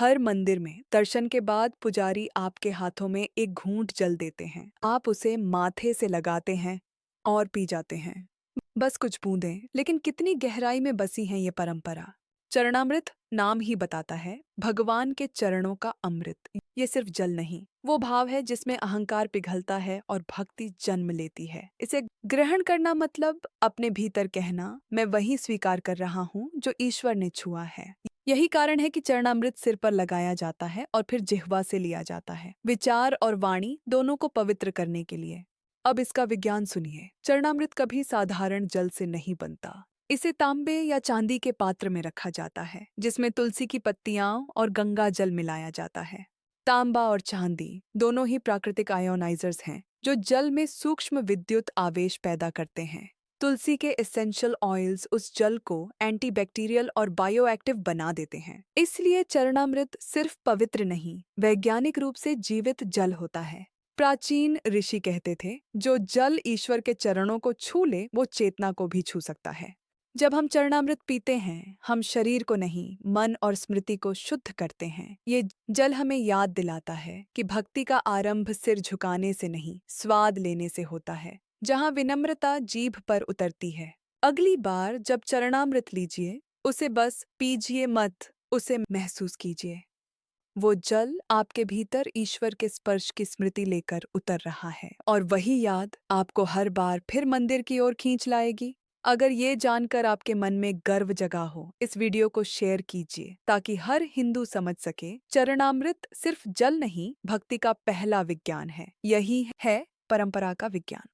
हर मंदिर में दर्शन के बाद पुजारी आपके हाथों में एक घूंट जल देते हैं। आप उसे माथे से लगाते हैं और पी जाते हैं। बस कुछ बूंदें, लेकिन कितनी गहराई में बसी है ये परंपरा। चरणामृत नाम ही बताता है, भगवान के चरणों का अमृत। ये सिर्फ जल नहीं, वो भाव है जिसमें अहंकार पिघलता है और भक्ति जन्म लेती है। इसे ग्रहण करना मतलब अपने भीतर कहना, मैं वही स्वीकार कर रहा हूँ जो ईश्वर ने छुआ है। यही कारण है कि चरणामृत सिर पर लगाया जाता है और फिर जिह्वा से लिया जाता है, विचार और वाणी दोनों को पवित्र करने के लिए। अब इसका विज्ञान सुनिए। चरणामृत कभी साधारण जल से नहीं बनता। इसे तांबे या चांदी के पात्र में रखा जाता है, जिसमें तुलसी की पत्तियां और गंगा जल मिलाया जाता है। तांबा और चांदी दोनों ही प्राकृतिक आयोनाइजर्स हैं, जो जल में सूक्ष्म विद्युत आवेश पैदा करते हैं। तुलसी के एसेंशियल ऑयल्स उस जल को एंटीबैक्टीरियल और बायोएक्टिव बना देते हैं। इसलिए चरणामृत सिर्फ पवित्र नहीं, वैज्ञानिक रूप से जीवित जल होता है। प्राचीन ऋषि कहते थे, जो जल ईश्वर के चरणों को छू ले वो चेतना को भी छू सकता है। जब हम चरणामृत पीते हैं, हम शरीर को नहीं, मन और स्मृति को शुद्ध करते हैं। ये जल हमें याद दिलाता है कि भक्ति का आरंभ सिर झुकाने से नहीं, स्वाद लेने से होता है, जहाँ विनम्रता जीभ पर उतरती है। अगली बार जब चरणामृत लीजिए, उसे बस पीजिए मत, उसे महसूस कीजिए। वो जल आपके भीतर ईश्वर के स्पर्श की स्मृति लेकर उतर रहा है, और वही याद आपको हर बार फिर मंदिर की ओर खींच लाएगी। अगर ये जानकर आपके मन में गर्व जगा हो, इस वीडियो को शेयर कीजिए ताकि हर हिंदू समझ सके, चरणामृत सिर्फ जल नहीं, भक्ति का पहला विज्ञान है। यही है परंपरा का विज्ञान।